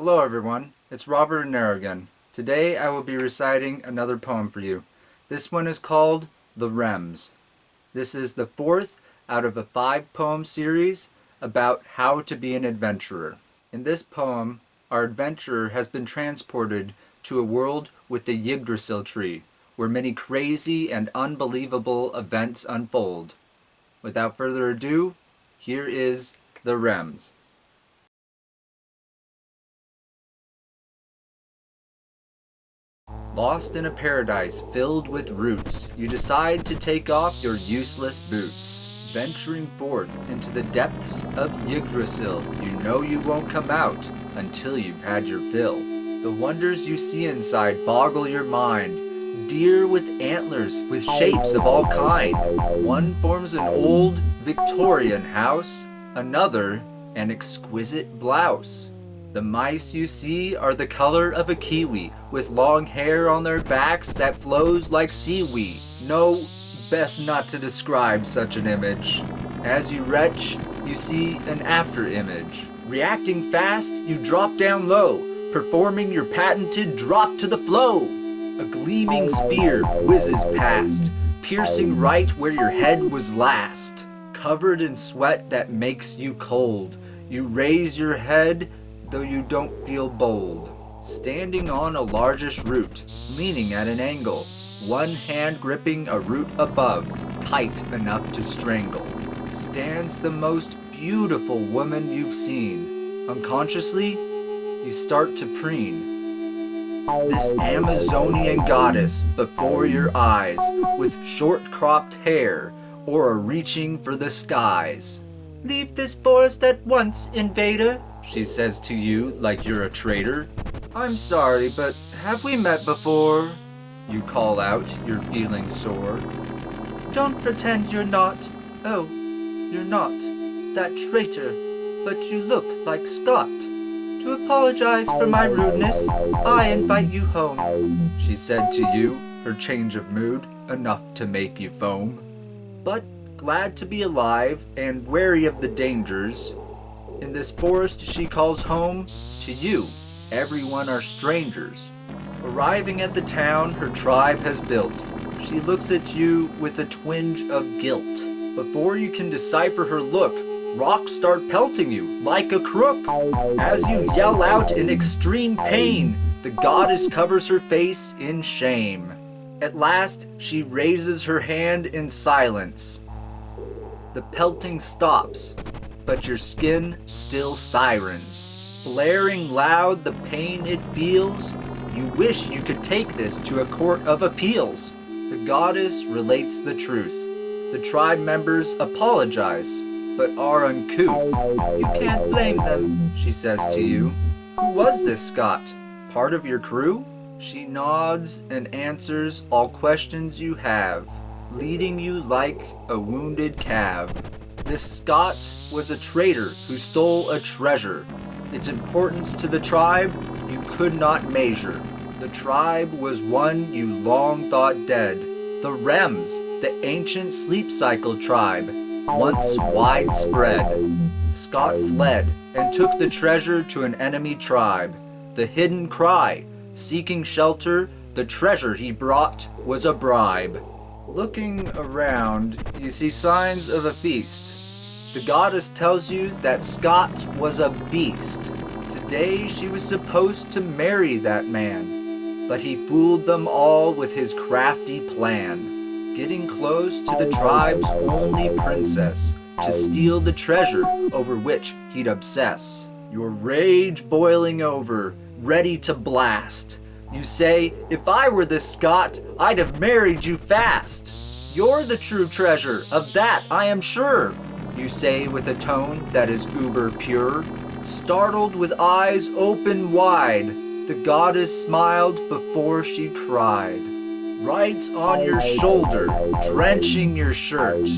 Hello everyone, it's Robert and Nero again. Today I will be reciting another poem for you. This one is called The Rems. This is the fourth out of a 5-poem series about how to be an adventurer. In this poem, our adventurer has been transported to a world with the Yggdrasil tree, where many crazy and unbelievable events unfold. Without further ado, here is The Rems. Lost in a paradise filled with roots, you decide to take off your useless boots. Venturing forth into the depths of Yggdrasil, you know you won't come out until you've had your fill. The wonders you see inside boggle your mind. Deer with antlers with shapes of all kind. One forms an old Victorian house, another an exquisite blouse. The mice you see are the color of a kiwi, with long hair on their backs that flows like seaweed. No, best not to describe such an image. As you retch, you see an after image. Reacting fast, you drop down low, performing your patented drop to the flow. A gleaming spear whizzes past, piercing right where your head was last. Covered in sweat that makes you cold, you raise your head, though you don't feel bold. Standing on a largish root, leaning at an angle, one hand gripping a root above, tight enough to strangle, stands the most beautiful woman you've seen. Unconsciously, you start to preen. This Amazonian goddess before your eyes, with short-cropped hair, or reaching for the skies. "Leave this forest at once, invader," she says to you like you're a traitor. "I'm sorry, but have we met before?" You call out, you're feeling sore. "Don't pretend you're not. Oh, you're not that traitor, but you look like Scott. To apologize for my rudeness, I invite you home," she said to you, her change of mood enough to make you foam. But glad to be alive and wary of the dangers, in this forest she calls home to you. Everyone are strangers. Arriving at the town her tribe has built, she looks at you with a twinge of guilt. Before you can decipher her look, rocks start pelting you like a crook. As you yell out in extreme pain, the goddess covers her face in shame. At last, she raises her hand in silence. The pelting stops, but your skin still sirens. Blaring loud the pain it feels, you wish you could take this to a court of appeals. The goddess relates the truth. The tribe members apologize, but are uncouth. "You can't blame them," she says to you. "Who was this Scot? Part of your crew?" She nods and answers all questions you have, leading you like a wounded calf. This Scot was a traitor who stole a treasure. Its importance to the tribe you could not measure. The tribe was one you long thought dead. The Rems, the ancient sleep cycle tribe, once widespread. Scott fled and took the treasure to an enemy tribe. The hidden cry, seeking shelter, the treasure he brought was a bribe. Looking around, you see signs of a feast. The goddess tells you that Scott was a beast. Today she was supposed to marry that man, but he fooled them all with his crafty plan, getting close to the tribe's only princess to steal the treasure over which he'd obsess. Your rage boiling over, ready to blast. You say, "If I were this Scot, I'd have married you fast." "You're the true treasure, of that I am sure," you say with a tone that is uber pure. Startled with eyes open wide, the goddess smiled before she cried. Right on your shoulder, drenching your shirt.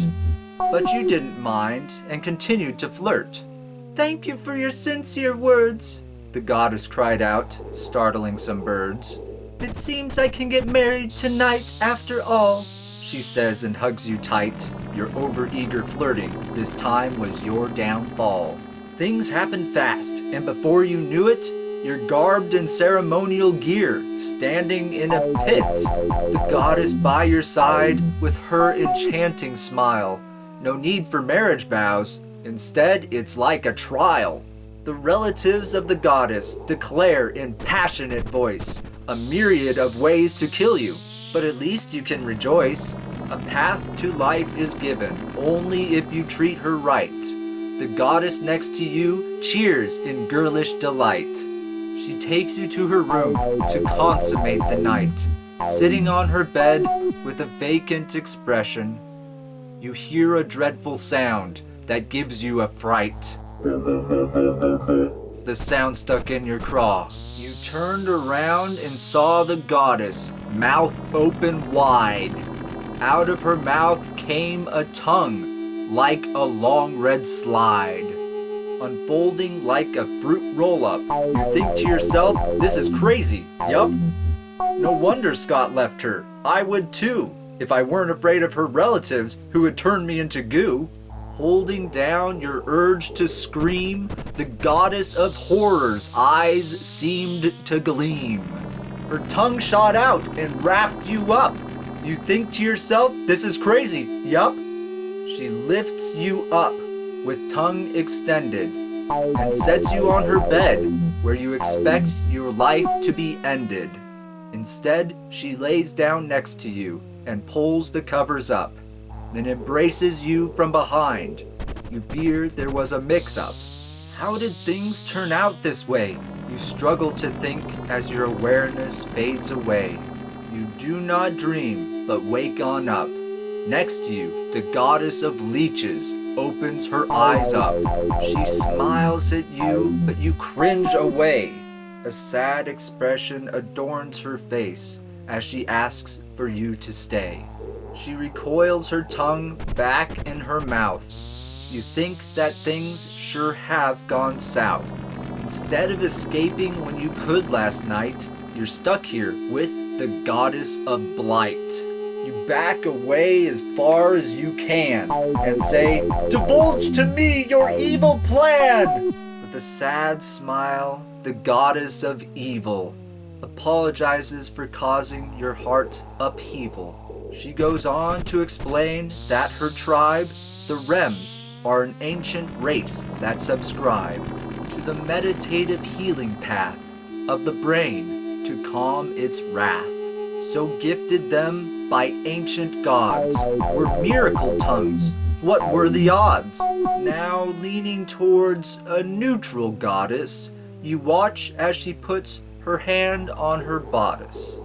But you didn't mind and continued to flirt. "Thank you for your sincere words," the goddess cried out, startling some birds. "It seems I can get married tonight after all," she says and hugs you tight. Your overeager flirting this time was your downfall. Things happened fast, and before you knew it, You're garbed in ceremonial gear, standing in a pit. The goddess by your side with her enchanting smile. No need for marriage vows, instead it's like a trial. The relatives of the goddess declare in passionate voice a myriad of ways to kill you, but at least you can rejoice. A path to life is given only if you treat her right. The goddess next to you cheers in girlish delight. She takes you to her room to consummate the night. Sitting on her bed with a vacant expression, you hear a dreadful sound that gives you a fright. The sound stuck in your craw. You turned around and saw the goddess, mouth open wide. Out of her mouth came a tongue, like a long red slide. Unfolding like a fruit roll-up, you think to yourself, this is crazy, yup. No wonder Scott left her. I would too, if I weren't afraid of her relatives who would turn me into goo. Holding down your urge to scream, the goddess of horror's eyes seemed to gleam. Her tongue shot out and wrapped you up. You think to yourself, this is crazy, yup. She lifts you up with tongue extended and sets you on her bed where you expect your life to be ended. Instead, she lays down next to you and pulls the covers up, then embraces you from behind. You fear there was a mix-up. How did things turn out this way? You struggle to think as your awareness fades away. You do not dream, but wake on up. Next to you, the goddess of leeches opens her eyes up. She smiles at you, but you cringe away. A sad expression adorns her face as she asks for you to stay. She recoils her tongue back in her mouth. You think that things sure have gone south. Instead of escaping when you could last night, you're stuck here with the goddess of blight. You back away as far as you can and say, divulge to me your evil plan! With a sad smile, the goddess of evil apologizes for causing your heart upheaval. She goes on to explain that her tribe, the Rems, are an ancient race that subscribe to the meditative healing path of the brain to calm its wrath. So gifted them by ancient gods were miracle tongues. What were the odds? Now leaning towards a neutral goddess, you watch as she puts her hand on her bodice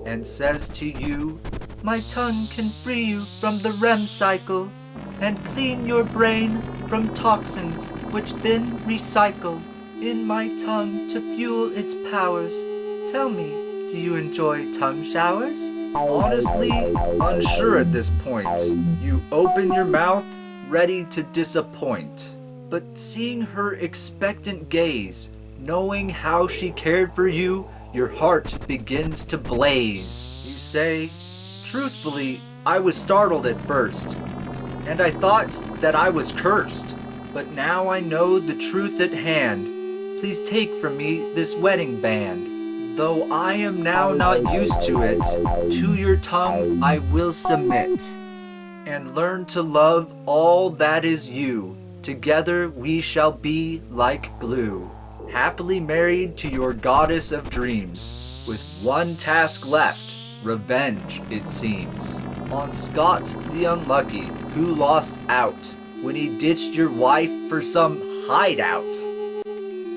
and says to you, my tongue can free you from the REM cycle and clean your brain from toxins which then recycle in my tongue to fuel its powers. Tell me, do you enjoy tongue showers? Honestly, unsure at this point, you open your mouth, ready to disappoint. But seeing her expectant gaze, knowing how she cared for you, your heart begins to blaze. You say, truthfully, I was startled at first, and I thought that I was cursed. But now I know the truth at hand. Please take from me this wedding band. Though I am now not used to it, to your tongue I will submit, and learn to love all that is you. Together we shall be like glue. Happily married to your goddess of dreams, with one task left, revenge it seems, on Scott the unlucky, who lost out when he ditched your wife for some hideout.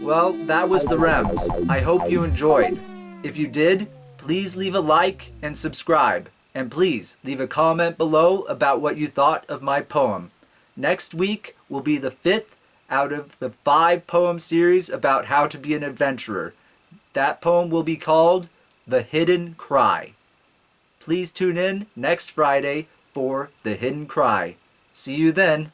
Well, that was the Rems. I hope you enjoyed. If you did, please leave a like and subscribe, and please leave a comment below about what you thought of my poem. Next week will be the 5th out of the 5 poem series about how to be an adventurer. That poem will be called The Hidden Cry. Please tune in next Friday for The Hidden Cry. See you then.